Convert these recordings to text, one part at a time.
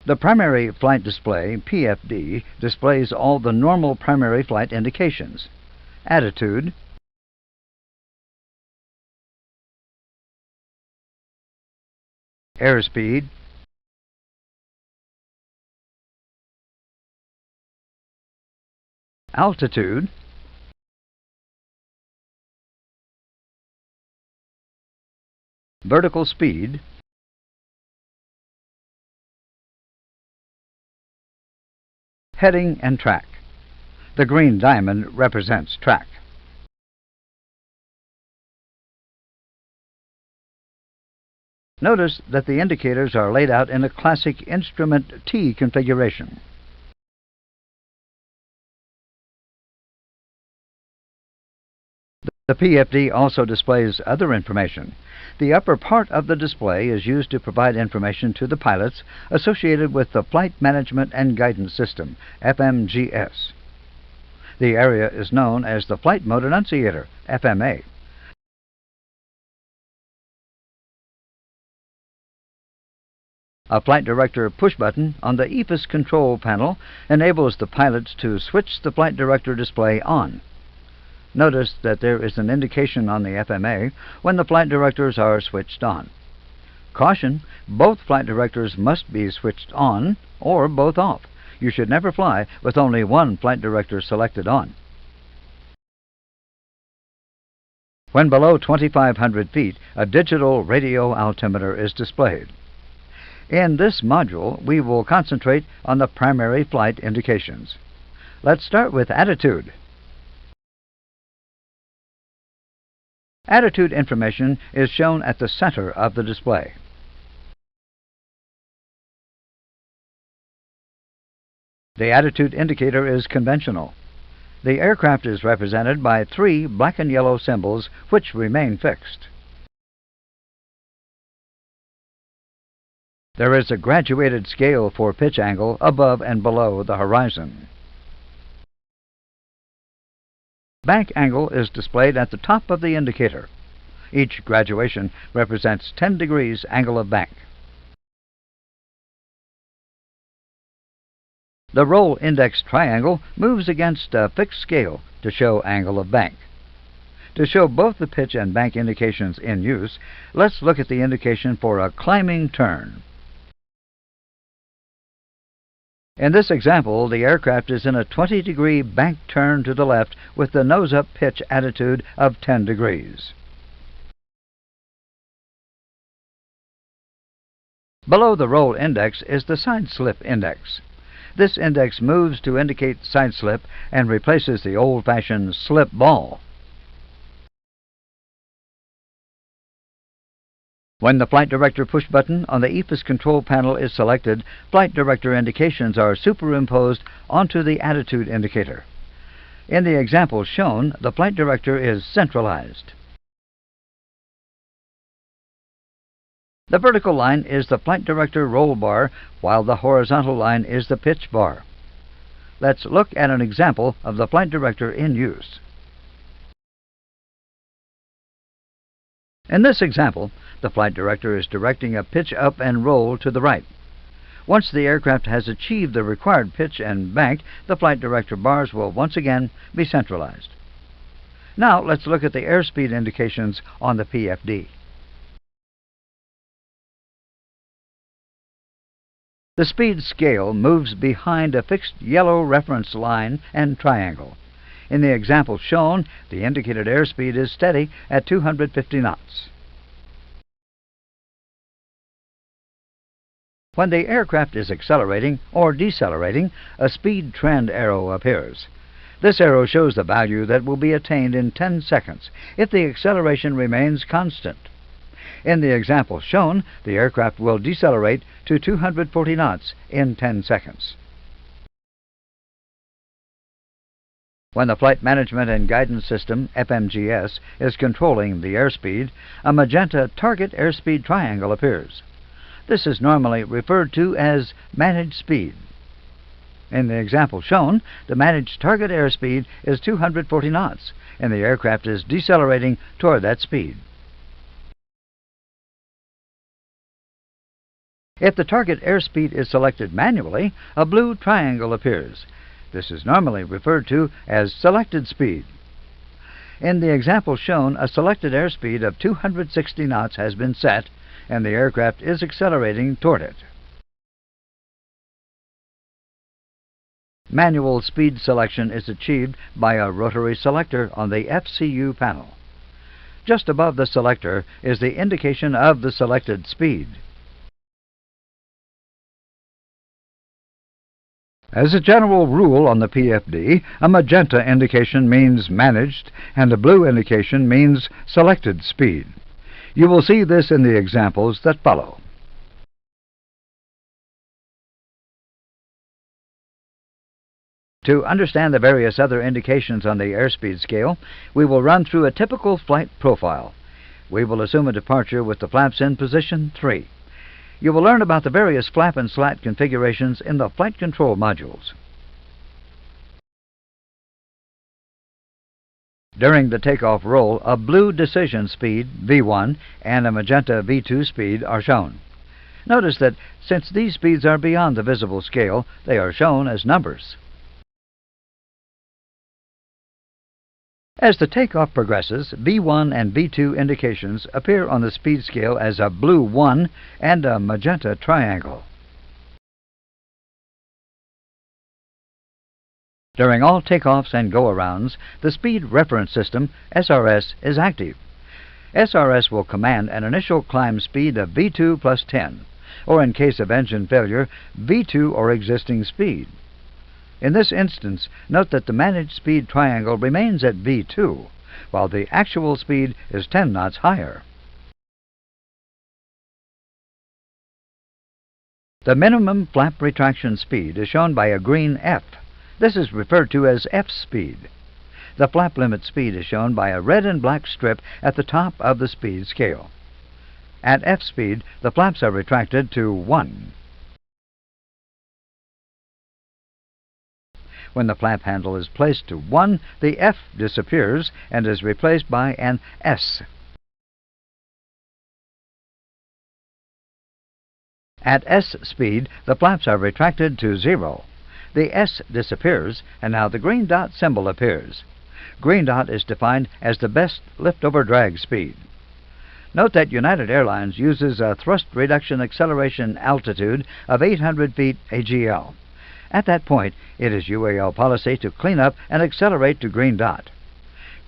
The primary flight display, PFD, displays all the normal primary flight indications: attitude, airspeed, altitude, vertical speed, heading and track. The green diamond represents track. Notice that the indicators are laid out in a classic instrument T configuration. The PFD also displays other information. The upper part of the display is used to provide information to the pilots associated with the Flight Management and Guidance System, FMGS. The area is known as the Flight Mode Annunciator, FMA. A Flight Director push button on the EFIS control panel enables the pilots to switch the Flight Director display on. Notice that there is an indication on the FMA when the flight directors are switched on. Caution: both flight directors must be switched on or both off. You should never fly with only one flight director selected on. When below 2,500 feet, a digital radio altimeter is displayed. In this module, we will concentrate on the primary flight indications. Let's start with attitude. Attitude information is shown at the center of the display. The attitude indicator is conventional. The aircraft is represented by 3 black and yellow symbols which remain fixed. There is a graduated scale for pitch angle above and below the horizon. Bank angle is displayed at the top of the indicator. Each graduation represents 10 degrees angle of bank. The roll index triangle moves against a fixed scale to show angle of bank. To show both the pitch and bank indications in use, let's look at the indication for a climbing turn. In this example, the aircraft is in a 20-degree bank turn to the left with the nose-up pitch attitude of 10 degrees. Below the roll index is the side slip index. This index moves to indicate side slip and replaces the old-fashioned slip ball. When the Flight Director push button on the EFIS control panel is selected, Flight Director indications are superimposed onto the attitude indicator. In the example shown, the Flight Director is centralized. The vertical line is the Flight Director roll bar, while the horizontal line is the pitch bar. Let's look at an example of the Flight Director in use. In this example, the Flight Director is directing a pitch up and roll to the right. Once the aircraft has achieved the required pitch and bank, the Flight Director bars will once again be centralized. Now let's look at the airspeed indications on the PFD. The speed scale moves behind a fixed yellow reference line and triangle. In the example shown, the indicated airspeed is steady at 250 knots. When the aircraft is accelerating or decelerating, a speed trend arrow appears. This arrow shows the value that will be attained in 10 seconds if the acceleration remains constant. In the example shown, the aircraft will decelerate to 240 knots in 10 seconds. When the Flight Management and Guidance System, FMGS, is controlling the airspeed, a magenta target airspeed triangle appears. This is normally referred to as managed speed. In the example shown, the managed target airspeed is 240 knots, and the aircraft is decelerating toward that speed. If the target airspeed is selected manually, a blue triangle appears. This is normally referred to as selected speed. In the example shown, a selected airspeed of 260 knots has been set, and the aircraft is accelerating toward it. Manual speed selection is achieved by a rotary selector on the FCU panel. Just above the selector is the indication of the selected speed. As a general rule on the PFD, a magenta indication means managed and a blue indication means selected speed. You will see this in the examples that follow. To understand the various other indications on the airspeed scale, we will run through a typical flight profile. We will assume a departure with the flaps in position 3. You will learn about the various flap and slat configurations in the flight control modules. During the takeoff roll, a blue decision speed, V1, and a magenta V2 speed are shown. Notice that since these speeds are beyond the visible scale, they are shown as numbers. As the takeoff progresses, V1 and V2 indications appear on the speed scale as a blue 1 and a magenta triangle. During all takeoffs and go-arounds, the Speed Reference System, SRS, is active. SRS will command an initial climb speed of V2 plus 10, or in case of engine failure, V2 or existing speed. In this instance, note that the managed speed triangle remains at V2, while the actual speed is 10 knots higher. The minimum flap retraction speed is shown by a green F. This is referred to as F speed. The flap limit speed is shown by a red and black strip at the top of the speed scale. At F speed, the flaps are retracted to 1. When the flap handle is placed to 1, the F disappears and is replaced by an S. At S speed, the flaps are retracted to 0. The S disappears, and now the green dot symbol appears. Green dot is defined as the best lift-over drag speed. Note that United Airlines uses a thrust reduction acceleration altitude of 800 feet AGL. At that point, it is UAL policy to clean up and accelerate to green dot.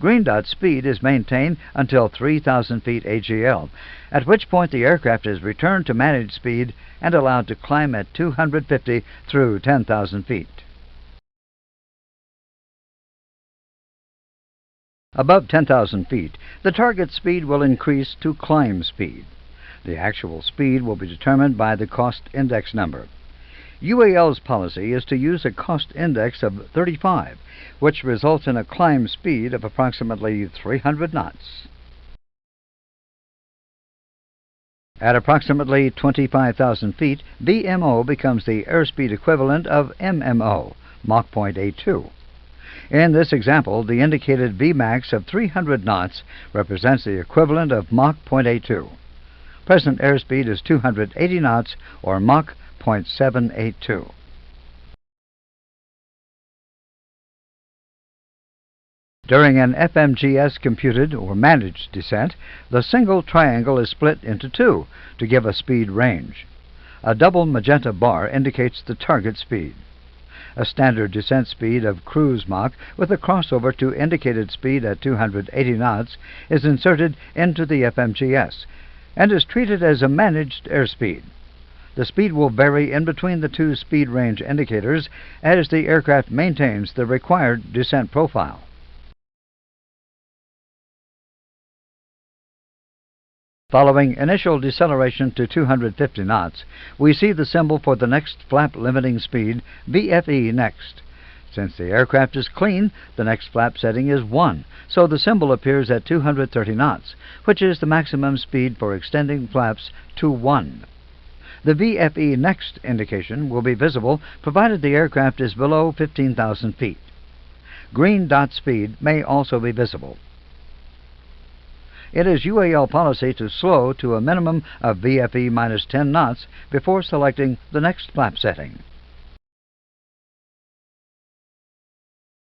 Green dot speed is maintained until 3,000 feet AGL, at which point the aircraft is returned to managed speed and allowed to climb at 250 through 10,000 feet. Above 10,000 feet, the target speed will increase to climb speed. The actual speed will be determined by the cost index number. UAL's policy is to use a cost index of 35, which results in a climb speed of approximately 300 knots. At approximately 25,000 feet, VMO becomes the airspeed equivalent of MMO, Mach 0.82. In this example, the indicated Vmax of 300 knots represents the equivalent of Mach 0.82. Present airspeed is 280 knots, or Mach 0.782. During an FMGS computed or managed descent, the single triangle is split into two to give a speed range. A double magenta bar indicates the target speed. A standard descent speed of cruise Mach with a crossover to indicated speed at 280 knots is inserted into the FMGS and is treated as a managed airspeed. The speed will vary in between the two speed range indicators as the aircraft maintains the required descent profile. Following initial deceleration to 250 knots, we see the symbol for the next flap limiting speed, VFE, next. Since the aircraft is clean, the next flap setting is 1, so the symbol appears at 230 knots, which is the maximum speed for extending flaps to 1. The VFE next indication will be visible provided the aircraft is below 15,000 feet. Green dot speed may also be visible. It is UAL policy to slow to a minimum of VFE minus 10 knots before selecting the next flap setting.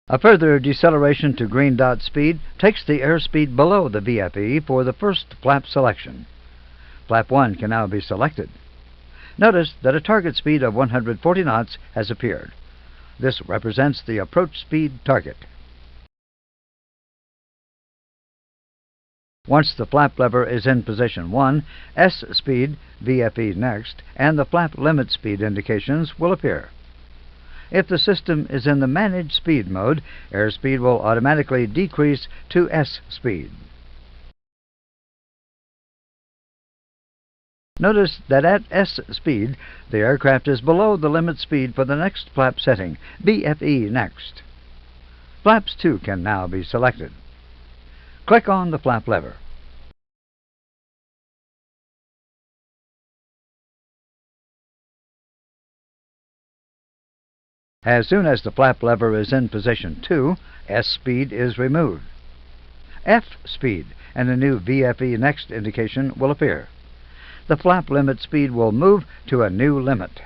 A further deceleration to green dot speed takes the airspeed below the VFE for the first flap selection. Flap 1 can now be selected. Notice that a target speed of 140 knots has appeared. This represents the approach speed target. Once the flap lever is in position 1, S speed, VFE next, and the flap limit speed indications will appear. If the system is in the Manage Speed mode, airspeed will automatically decrease to S speed. Notice that at S speed, the aircraft is below the limit speed for the next flap setting, VFE next. Flaps 2 can now be selected. Click on the flap lever. As soon as the flap lever is in position 2, S speed is removed. F speed and a new VFE next indication will appear. The flap limit speed will move to a new limit.